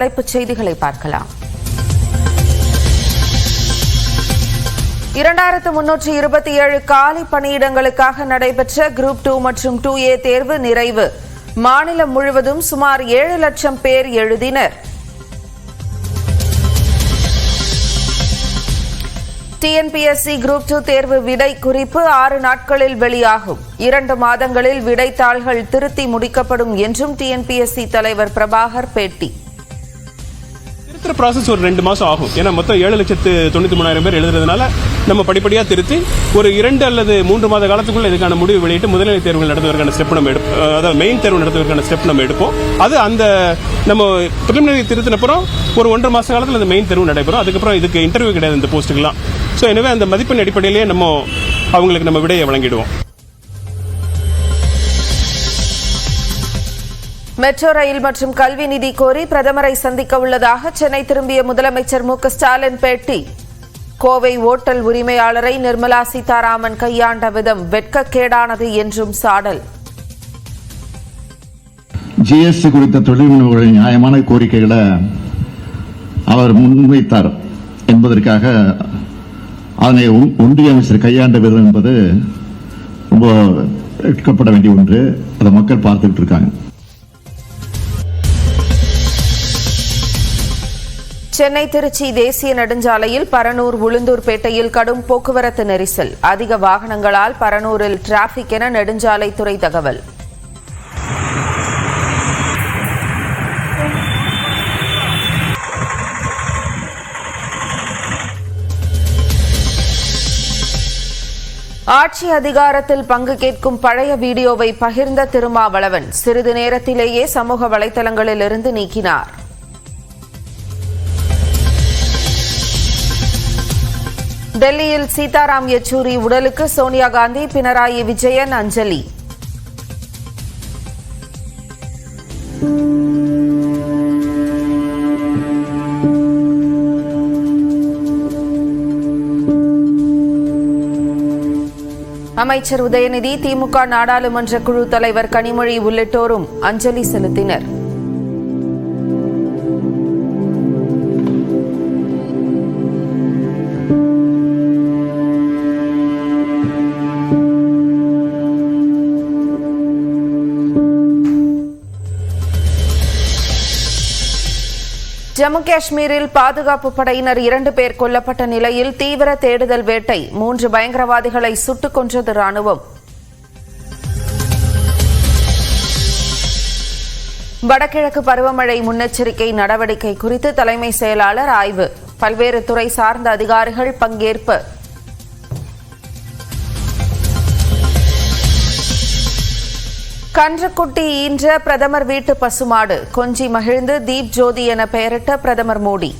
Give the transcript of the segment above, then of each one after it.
தலைப்புச் செய்திகளை பார்க்கலாம். 2327 காலி பணியிடங்களுக்காக நடைபெற்ற குரூப் 2 மற்றும் 2A தேர்வு நிறைவு. மாநிலம் முழுவதும் சுமார் 7 லட்சம் பேர் எழுதினர். TNPSC குரூப் 2 தேர்வு விடை குறிப்பு 6 நாட்களில் வெளியாகும். 2 மாதங்களில் விடைத்தாள்கள் திருத்தி முடிக்கப்படும் என்றும் TNPSC தலைவர் பிரபாகர் பேட்டி. ப்ராசஸ் ஒரு 2 மாசம் ஆகும். ஏன்னா மொத்தம் 7,93,000 பேர் எழுதுறதுனால நம்ம படிப்படியாக திருத்தி ஒரு 2 அல்லது 3 மாத காலத்துக்குள்ள இதுக்கான முடிவு வெளியிட்டு முதல்நிலை தேர்வுகள் நடத்துவதற்கான ஸ்டெப் நம்ம எடுப்போம். அதாவது மெயின் தேர்வு நடத்துவதற்கான ஸ்டெப் நம்ம எடுப்போம். அது அந்த நம்ம பிரிலிமினரி திருத்தினப்புறம் ஒரு 1.5 மாச காலத்தில் அந்த மெயின் தேர்வு நடைபெறும். அதுக்கப்புறம் இதுக்கு இன்டர்வியூ கிடையாது இந்த போஸ்ட்டுக்கெல்லாம். ஸோ எனவே அந்த மதிப்பெண் அடிப்படையிலேயே அவங்களுக்கு நம்ம விடையை வழங்கிடுவோம். மெட்ரோ ரயில் மற்றும் கல்வி நிதி கோரி பிரதமரை சந்திக்க உள்ளதாக சென்னை திரும்பிய முதலமைச்சர் மு க ஸ்டாலின் பேட்டி. கோவை ஓட்டல் உரிமையாளரை நிர்மலா சீதாராமன் கையாண்ட விதம் வெட்கக்கேடானது என்றும் சாடல். ஜிஎஸ்டி குறித்த தொழில் முனைவோரின் நியாயமான கோரிக்கைகளை அவர் முன்வைத்தார் என்பதற்காக அதனை ஒன்றிய அமைச்சர் கையாண்ட விதம் என்பது ரொம்ப வெட்கப்பட வேண்டிய ஒன்று. அதை மக்கள் பார்த்துட்டு இருக்காங்க. சென்னை திருச்சி தேசிய நெடுஞ்சாலையில் பரனூர் உளுந்தூர்பேட்டையில் கடும் போக்குவரத்து நெரிசல். அதிக வாகனங்களால் பரனூரில் டிராபிக் என நெடுஞ்சாலைத்துறை தகவல். ஆட்சி அதிகாரத்தில் பங்கு கேட்கும் பழைய வீடியோவை பகிர்ந்த திருமாவளவன் சிறிது நேரத்திலேயே சமூக வலைதளங்களில் இருந்து நீக்கினார். டெல்லியில் சீதாராம் யெச்சூரி உடலுக்கு சோனியா காந்தி, பினராயி விஜயன் அஞ்சலி. அமைச்சர் உதயநிதி, திமுக நாடாளுமன்ற குழு தலைவர் கனிமொழி உள்ளிட்டோரும் அஞ்சலி செலுத்தினர். ஜம்மு காஷ்மீரில் பாதுகாப்பு படையினர் 2 பேர் கொல்லப்பட்ட நிலையில் தீவிர தேடுதல் வேட்டை. 3 பயங்கரவாதிகளை சுட்டுக் கொன்றது ராணுவம். வடகிழக்கு பருவமழை முன்னெச்சரிக்கை நடவடிக்கை குறித்து தலைமை செயலாளர் ஆய்வு. பல்வேறு துறை சார்ந்த அதிகாரிகள் பங்கேற்பு. கன்றுக்குட்டி ஈன்ற பிரதமர் வீட்டு பசுமாடு. கொஞ்சி மகிழ்ந்து தீப் ஜோதி என பெயரிட்ட பிரதமர் மோடி.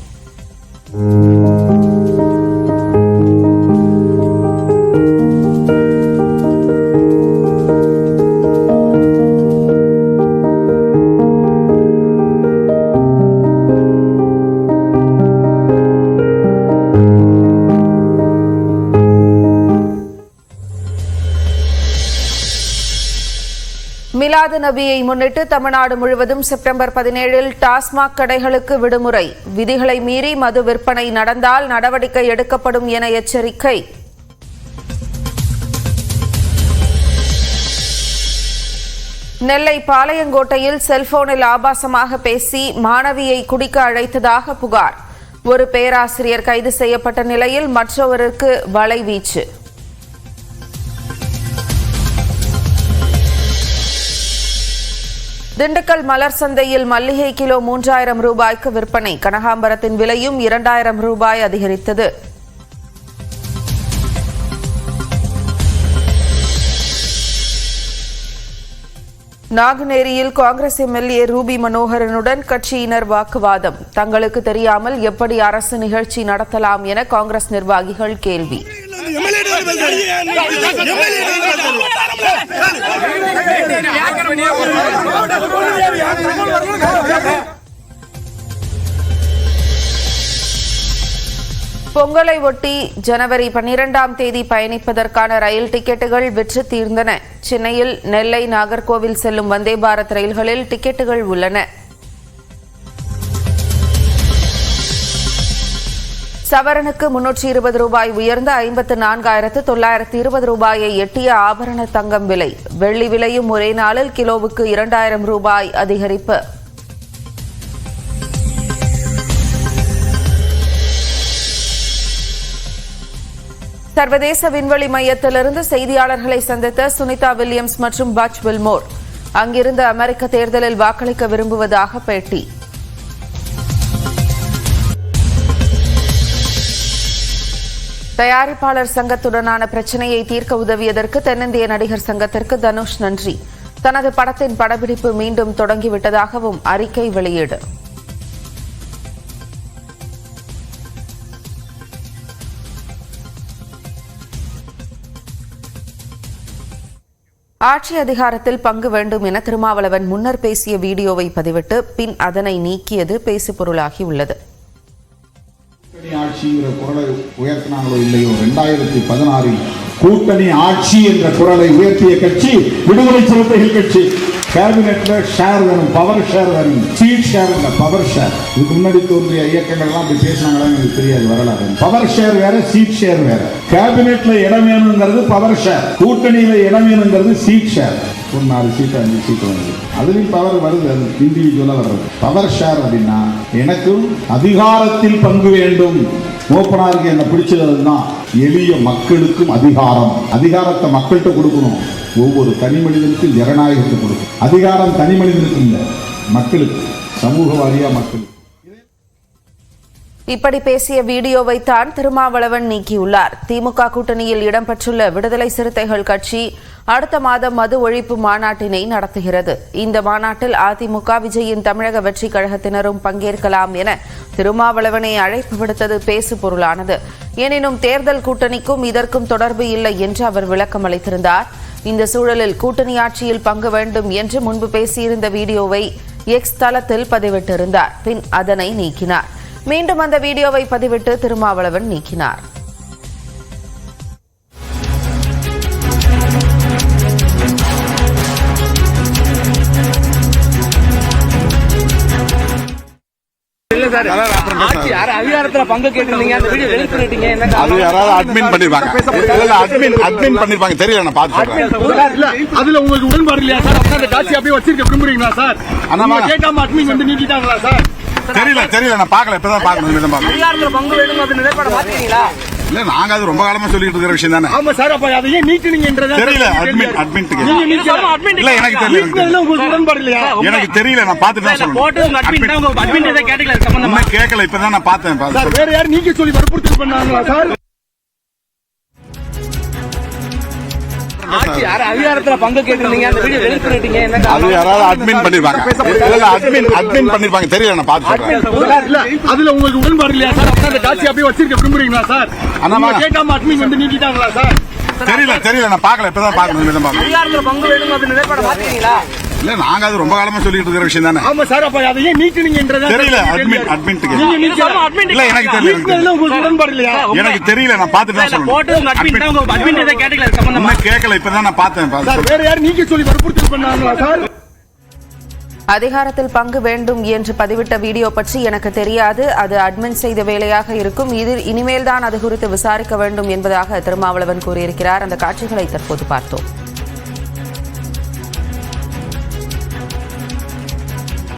மிலாது நபியை முன்னிட்டு தமிழ்நாடு முழுவதும் செப்டம்பர் 17 டாஸ்மாக் கடைகளுக்கு விடுமுறை. விதிகளை மீறி மது விற்பனை நடந்தால் நடவடிக்கை எடுக்கப்படும் என எச்சரிக்கை. நெல்லை பாளையங்கோட்டையில் செல்போனில் ஆபாசமாக பேசி மாணவியை குடிக்க அழைத்ததாக புகார். ஒரு பேராசிரியர் கைது செய்யப்பட்ட நிலையில் மற்றவருக்கு வலைவீச்சு. திண்டுக்கல் மலர் சந்தையில் மல்லிகை கிலோ 3000 ரூபாய்க்கு விற்பனை. கனகாம்பரத்தின் விலையும் 2000 ரூபாய் அதிகரித்தது. நாங்குநேரியில் காங்கிரஸ் எம்எல்ஏ ரூபி மனோகரனுடன் கட்சியினர் வாக்குவாதம். தங்களுக்கு தெரியாமல் எப்படி அரசு நிகழ்ச்சி நடத்தலாம் என காங்கிரஸ் நிர்வாகிகள் கேள்வி. பொங்கலை ஒட்டி ஜனவரி 12ஆம் தேதி பயணிப்பதற்கான ரயில் டிக்கெட்டுகள் விற்று தீர்ந்தன. சென்னையில் நெல்லை, நாகர்கோவில் செல்லும் வந்தே பாரத் ரயில்களில் டிக்கெட்டுகள் உள்ளன. சவரனுக்கு 320 ரூபாய் உயர்ந்து 54,920 ரூபாயை எட்டிய ஆபரண தங்கம் விலை. வெள்ளி விலையும் ஒரே நாளில் கிலோவுக்கு 2,000 ரூபாய் அதிகரிப்பு. சர்வதேச விண்வெளி மையத்திலிருந்து செய்தியாளர்களை சந்தித்த சுனிதா வில்லியம்ஸ் மற்றும் பச் வில்மோர் அங்கிருந்து அமெரிக்க தேர்தலில் வாக்களிக்க விரும்புவதாக பேட்டி. தயாரிப்பாளர் சங்கத்துடனான பிரச்சினையை தீர்க்க உதவியதற்கு தென்னிந்திய நடிகர் சங்கத்திற்கு தனுஷ் நன்றி. தனது படத்தின் படப்பிடிப்பு மீண்டும் தொடங்கிவிட்டதாகவும் அறிக்கை வெளியீடு. ஆட்சி அதிகாரத்தில் பங்கு வேண்டும் என திருமாவளவன் முன்னர் பேசிய வீடியோவை பதிவிட்டு பின் அதனை நீக்கியது பேசுபொருளாகியுள்ளது. ஆட்சிங்கிற குரலை உயர்த்தினாங்களோ இல்லையோ 2016 கூட்டணி ஆட்சி என்ற குரலை உயர்த்திய கட்சி விடுதலை சிறுத்தைகள் கட்சி. கேபினெட்ல ஷேர் வேணும், பவர் ஷேர் வேணும், சீட் ஷேர் இல்ல பவர் ஷேர். இதுக்கு முன்னாடி தோன்றிய இயக்கங்கள்லாம் அப்படி பேசினாங்களா எனக்கு தெரியாது, வரலாறு. பவர் ஷேர் வேற, சீட் ஷேர் வேற. கேபினெட்ல இடம் வேணுங்கிறது பவர் ஷேர், கூட்டணியில இடம் வேணுங்கிறது சீட் ஷேர். ஒரு 4 சீட்டு 5 சீட்டு வருது, அதுலயும் பவர் வருது, அது இண்டிவிஜுவலா வர்றது. பவர் ஷேர் அப்படின்னா எனக்கும் அதிகாரத்தில் பங்கு வேண்டும். ஓப்பனாருக்கு என்ன பிடிச்சதுதான் எளிய மக்களுக்கும் அதிகாரம். அதிகாரத்தை மக்கள்கிட்ட கொடுக்கணும். ஒவ்வொரு தனி மனிதனுக்கும் ஜனநாயகத்தை கொடுக்கும். அதிகாரம் தனி மனிதனுக்கு இல்லை, மக்களுக்கு, சமூக வாரியா மக்களுக்கு. இப்படி பேசிய வீடியோவை தான் திருமாவளவன் நீக்கியுள்ளார். திமுக கூட்டணியில் இடம்பெற்றுள்ள விடுதலை சிறுத்தைகள் கட்சி அடுத்த மாதம் மது ஒழிப்பு மாநாட்டினை நடத்துகிறது. இந்த மாநாட்டில் அதிமுக, விஜயின் தமிழக வெற்றி கழகத்தினரும் பங்கேற்கலாம் என திருமாவளவனை அழைப்பு விடுத்தது பேசு பொருளானது. எனினும் தேர்தல் கூட்டணிக்கும் இதற்கும் தொடர்பு இல்லை என்று அவர் விளக்கம் அளித்திருந்தார். இந்த சூழலில் கூட்டணி ஆட்சியில் பங்கு வேண்டும் என்று முன்பு பேசியிருந்த வீடியோவை எக்ஸ் தளத்தில் பதிவிட்டிருந்தார். பின் அதனை நீக்கினார். மீண்டும் அந்த வீடியோவை பதிவிட்டு திருமாவளவன் நீக்கினார். அதிகாரத்துல பங்கு கேட்டிருந்தீங்க, அந்த வீடியோ டெலிட் பண்ணிட்டீங்க. அது யாராவது அட்மின் பண்ணிருப்பாங்க, அட்மின் பண்ணிருப்பாங்க, தெரியல. நான் பாத்து அதுல உங்களுக்கு உடன்பாடு இல்லையா சார்? அந்த காட்சி அப்படியே வச்சிருக்க விரும்புறீங்களா சார்? கேட்காம அட்மின் வந்து நீக்கிட்டாங்களா சார்? தெரியல, நான் பாக்கல, இப்பதான் பாக்கணும். அதிகாரத்துல பங்கு வேணும் அப்படின்னு நிலைப்பாடு மாத்தீங்களா? இல்ல, நாங்க அது ரொம்ப காலமா சொல்லிட்டு இருக்கிற விஷயம் தானே. ஆமா சார், அப்ப அதை ஏன் நீக்கினீங்கன்றத தெரியல. அட்மின் இல்ல, எனக்கு தெரியல. உங்களுக்கு உடன்பாடு இல்லையா? எனக்கு தெரியல, நான் பாத்துட்டு தான் சொல்றேன். கேட்கல, இப்பதான் நான் பார்த்தேன். வேற யாரும் நீக்க சொல்லி வற்புறுத்தல் பண்ணாங்களா சார்? அதிகாரத்துல பங்கு கேட்டிருந்தீங்க, அந்த வீடியோ டெலிட் பண்ணிட்டீங்க. அது யாராவது அட்மின் பண்ணிருப்பாங்க, அட்மின் பண்ணிருப்பாங்க, தெரியல. நான் பாத்து அதுல உங்களுக்கு உடன்பாடு இல்லையா சார்? அந்த காட்சி அப்படியே வச்சிருக்க விரும்புறீங்களா சார்? கேட்காம அட்மின் வந்து நீக்கிட்டாங்களா சார்? தெரியல, நான் பாக்கல, இப்பதான் பாக்கணும். அதிகாரத்துல பங்கு வேணும் அப்படின்னு நிலைப்பாடு மாத்தீங்களா? இல்ல, நாங்க அது ரொம்ப காலமா சொல்லிட்டு இருக்கிற விஷயம் தானே. ஆமா சார், அப்ப அதை ஏன் நீக்கினீங்கன்றத தெரியல. அட்மின் இல்ல, எனக்கு தெரியல. உங்களுக்கு உடன்பாடு இல்லையா? எனக்கு தெரியல, நான் பாத்துட்டு தான் சொல்றேன். கேட்கல, இப்பதான் நான் பார்த்தேன். வேற யாரும் நீக்க சொல்லி வற்புறுத்தல் பண்ணாங்களா சார்? அதிகாரத்தில் பங்கு வேண்டும் என்று பதிவிட்ட வீடியோ பற்றி எனக்கு தெரியாது. அது அட்மின் செய்த வேலையாக இருக்கும். இனிமேல்தான் அது குறித்து விசாரிக்க வேண்டும் என்பதாக திருமாவளவன் கூறியிருக்கிறார். அந்த காட்சிகளை தற்போது பார்த்தோம்.